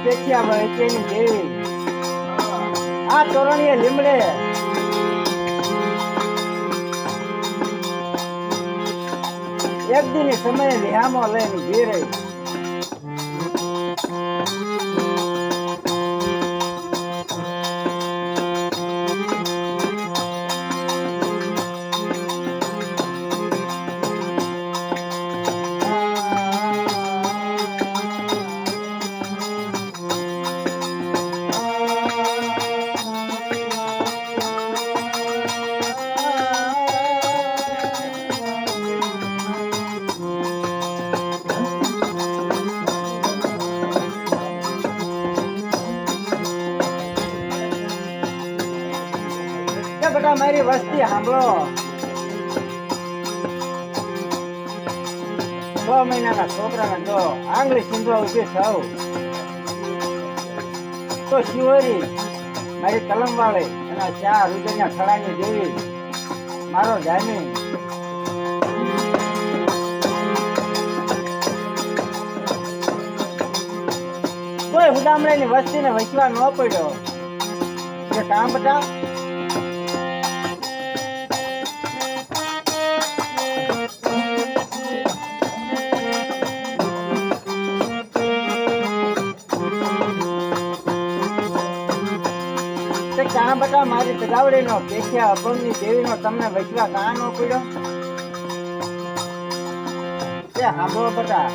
પેઠિયા વહેંચેની દેવી આ તોરણીએ લીમડે એક દિન સમયે વિહામો લઈને ઉભી રહી. બેટા મારી વસ્તી સાંભળો. 6 મહિનાના છોકરાને જો આંગળી સિંધવા ઉભી થાવ તો શિવરી મારી કલમ વાળી અને 4 રૂપિયાના ખડાની દેવી મારો જામી કોઈ હુદામણીની વસ્તીને વસવા ન પડ્યો. કે કામ બટા કાં બટા મારી તગાવડીનો પેઠિયા અભંગની દેવીનો તમને વૈશ્વા કાં નો પડ્યો? તે સાંભળો બટા.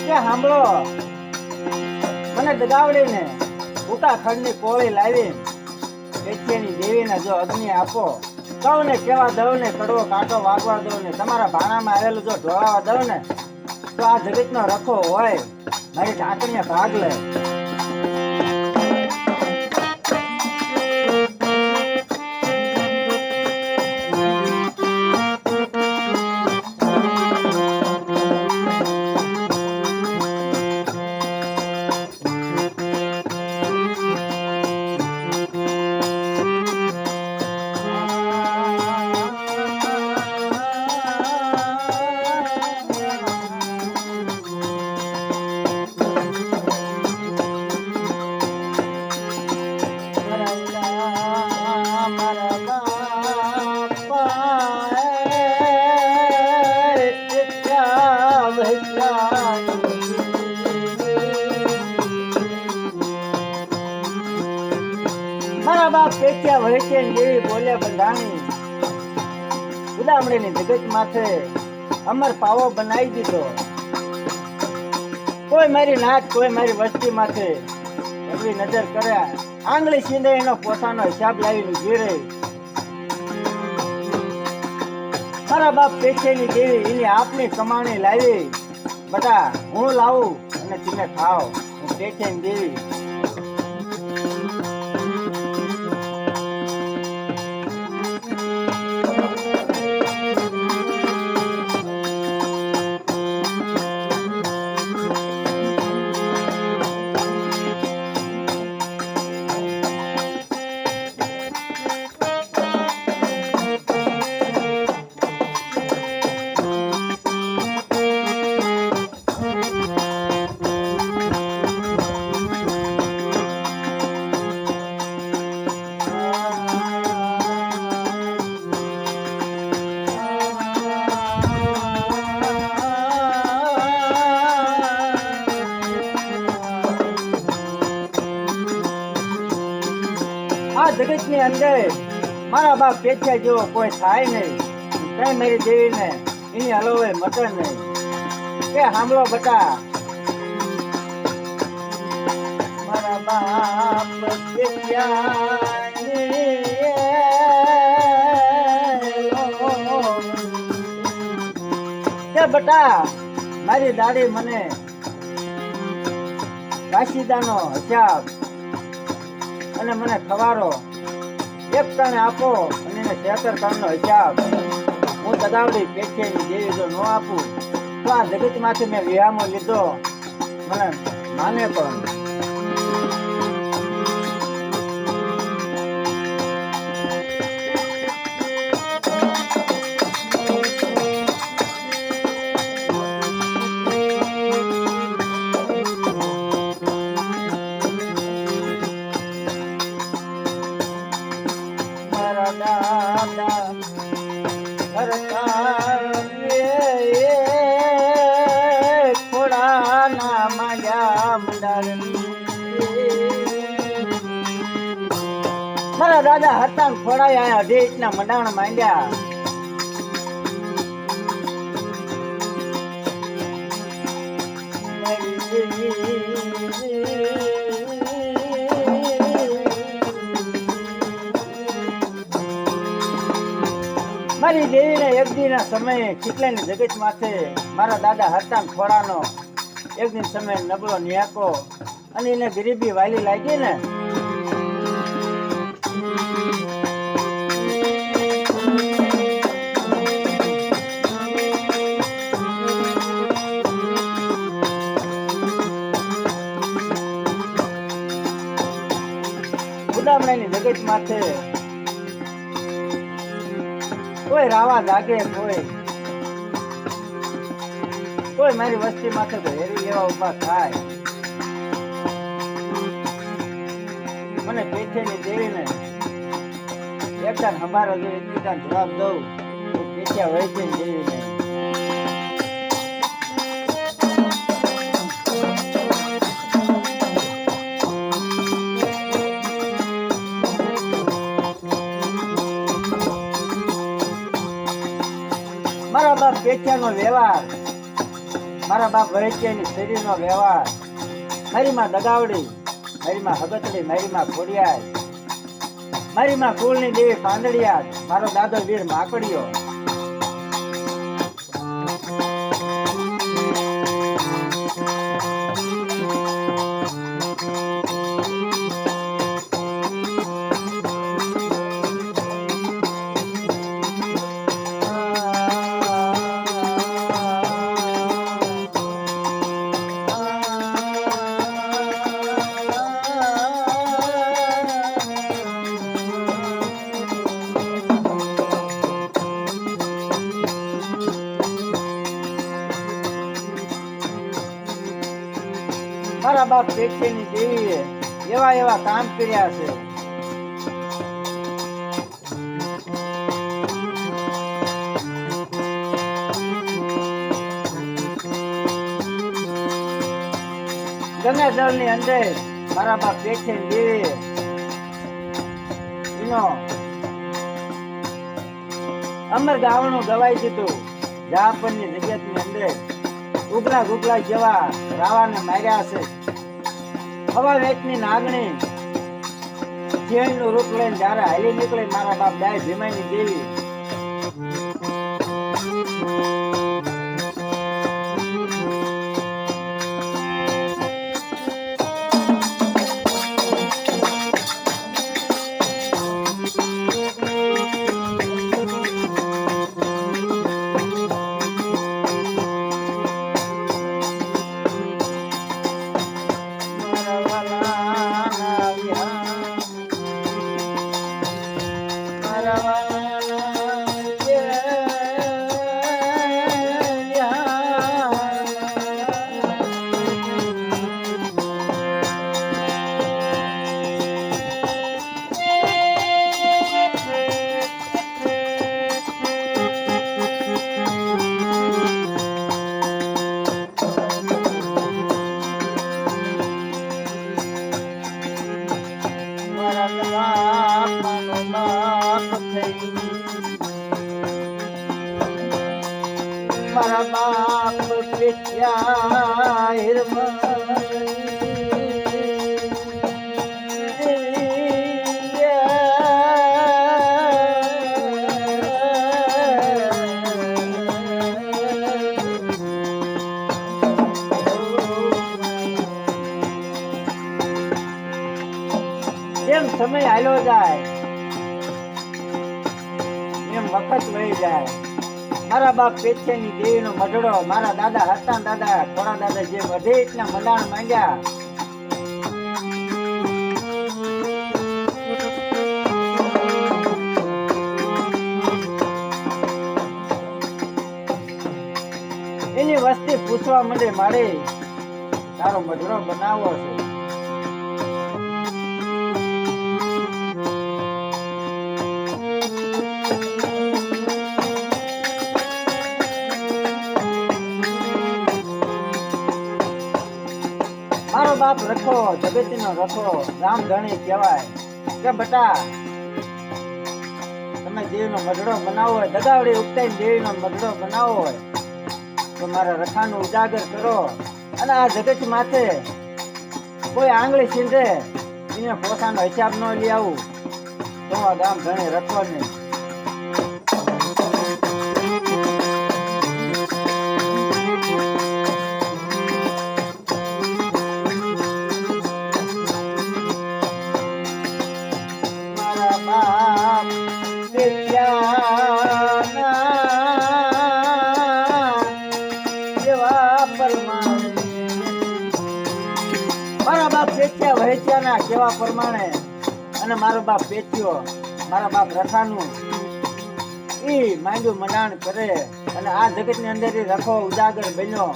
તે સાંભળો મને દગાવડીને ઉત્તરાખંડની કોળી લાવી પેઠિયાની દેવીને જો અગ્નિ આપો કહું ને કેવા દઉં ને કડવો કાંટો વાગવા દઉં ને તમારા ભાણામાં આવેલું જો ઢોળાવા દઉં ને તો આ જગતનો રખો હોય મારી ઢાંકણીએ ભાગ લે. મારા બાપ પેઠિયા વહેંચે દેવી બોલે બંધાણી ઉદામણીની જગત માથે અમર પાવો બનાવી દીધો. કોઈ મારી નાચ કોઈ મારી વસ્તી માથે એવી નજર કર્યા આંગળી સીંધે એનો પોતાનો હિસાબ લાવીને ઉભી રહી. મારા બાપ પેઠિયાની દેવી એની આપની કમાણી લાવી બટા હું લાવું અને તમે ખાઓ. હું પેઠિયાની દેવી આ જગતની અંદર મારા બાપ પેઠિયા જેવો કોઈ થાય નહીં. કઈ મારી દેવીને એની હલોવે મટે નહીં. કે સાંભળો બટા મારા બાપ પેઠિયાની કે બટા મારી દાડી મને કાશીદાનો હિસાબ અને મને ખવારો એક કારણે આપો અને એને 76 કાળનો હિસાબ હું તગાવડી પેઠિયાની દેવી જો ન આપું તો આ જગતમાંથી મેં વિહામો લીધો મને માને પણ. મારા દાદા હતા ખોડાયા 2.5 ઇંચના મંડાણ માંડ્યા. મારી દેવીને એક દીના સમયે કેટલાની જગત માથે મારા દાદા હતા ખોડાનો એક દિન સમય નબળો નિયાકો અને એને ગરીબી વાલી લાગી ને ઉડામણાની જગત માથે કોઈ રાવા જાગે, કોઈ મારી વસ્તી માથે તો હેરી લેવા ઉભા થાય. મને પેઠેની દેવીને એકદમ હમારો જો એકદમ જવાબ દઉં તો પેઠ્યા હોય છે દેવીને. મારા બાપ પેઠિયાનો વ્યવહાર, મારા બાપ વૈદ્યની શરીરનો વ્યવહાર, મારી માં દગાવડી, મારી માં હગતડી, મારી માં ખોડિયાર, મારી માં કુળની દેવી પાંદડિયા, મારો દાદો વીર માકડીયો. મારા બાપ પેઠીની દેવીએ એવા એવા કામ કર્યા છે. ગંગા જળની અંદર મારા બાપ પેઠીની દેવીએ એનો અમર ગાવણું ગવાઈ દીધું. જાપનની જગતની અંદર ઉગલા ગુગલા જેવા રાવાને માર્યા છે. હવા વેચની નાગણી જીવનનું રૂપ લઈને જયારે હાલી નીકળે મારા બાપ દાય ભીમાની દેવી મારા બાપ પેઠિયા એમ સમય હાલ્યો જાય એમ વખત વહી જાય. મારા બાપ પેઠિયાની દેવીનો મઢડો મારા દાદા હતા દાદા થોડા દાદા જે 2.5 ઇંચના મંડાણ માંડ્યા. એની વસ્તી પૂછવા માંડે મારે તારો મઢડો બનાવવો છે. મારો બાપ રખો જગતનો રખો રામ ધણી કહેવાય કે બટા તમે દેવીનો મઢડો બનાવો હોય, દગાવડી ઉગતાઈ દેવીનો મઢડો બનાવો હોય તો મારા રખાનું ઉજાગર કરો. અને આ જગત માથે કોઈ આંગળી છીંધે એને પોતાનો હિસાબ ન લઈ આવું તો આ ગામ ધણી રખો નહીં. મારા બાપ પેચ્યા વહેચ્યાના કેવા પ્રમાણે અને મારો બાપ પેચ્યો મારા બાપ રખાનું ઈ માંડ્યું મંડાણ કરે અને આ જગત ની અંદર રખો ઉજાગર બન્યો.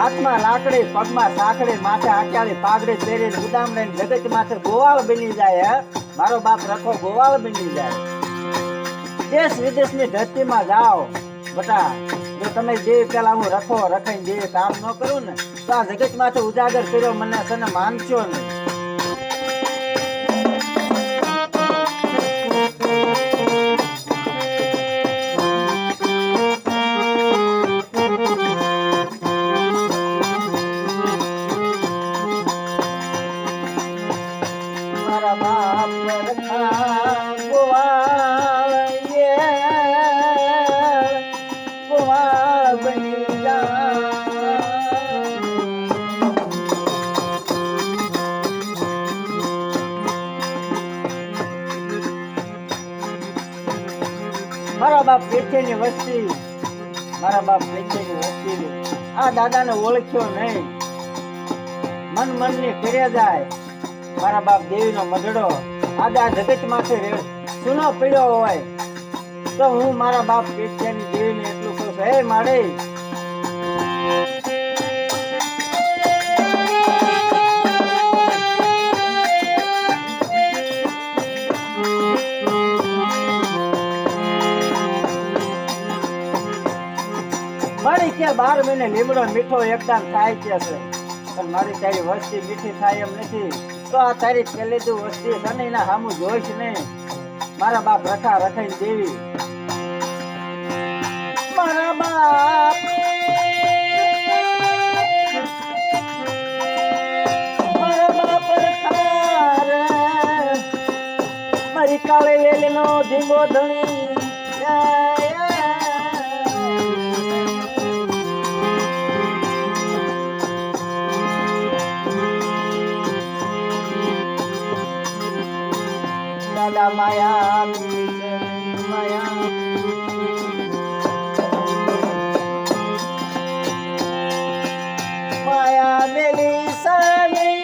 હાથમાં લાકડી પગમાં સાંકડી માથે આચાળી પાઘડી પહેરીને ઉદામણે જગત માથે ગોવાળ બની જાય. મારો બાપ રખો ગોવાળ બની જાય. દેશ વિદેશની ધરતીમાં જાઓ બટા, જો તમે જે પેલા હું રખો રખાઈને જે કામ ન કરું ને તો આ જગત માથે ઉજાગર કર્યો મને તને માનશો નહીં. મારા બાપ પેઠેની વસ્તી, મારા બાપ પેઠેની વસ્તી આ દાદાને ઓળખ્યો નહીં, મન મનની ફેર્યા જાય. મારા બાપ દેવીનો મઢડો આ જગત માથે સુનો પડ્યો હોય તો હું મારા બાપ પેઠિયાની દેવીને એટલું કહું છું, હે માડે મારી કે 12 મહિને લીમડો મીઠો એકદમ થાય કે છે પણ મારી તારી વસ્તી મીઠી થાય એમ નથી. તો આ તારી પેલેદુ વસ્તી તને એના સામું જોઈશ નહીં. મારા બાપ રખા રખાઈ દેવી મારા બાપ મારી કાળે વેલીનો ધીંગો ધણી દાદા માયા માયા માયા મેલી સાલી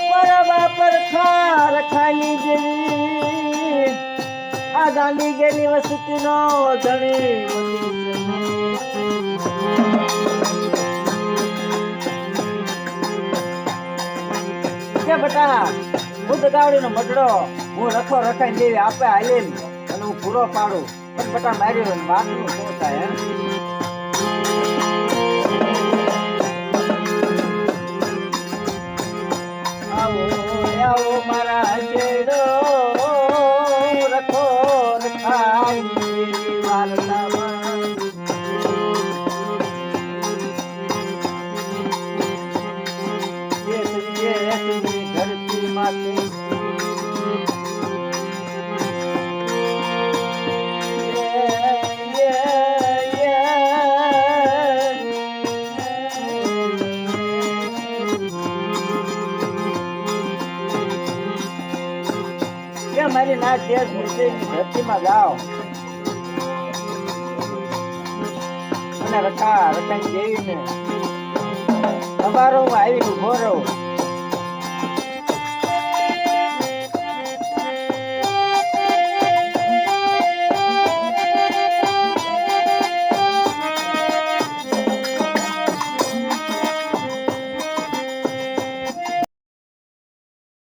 મારા બાપ રખા રખાની જેવી આ દાંડી ગેલી વસ્તીનો ધણી બટા હું દગાવડીનો મઢડો હું રખો રખાઈ દેવી આપે હાલીન અને હું પૂરો પાડું પણ બટા મારી વાતનું શું થાય? આવો આવો મારા છેડો રખો રખાઈ દેવી વાલતામાં ધરતી માતે કે મારી નાથ દેશ મુર્તિની ધરતીમાં જાઓ અને રખાઈ દેવીને અમારો હું આવીને ઉભો રહું.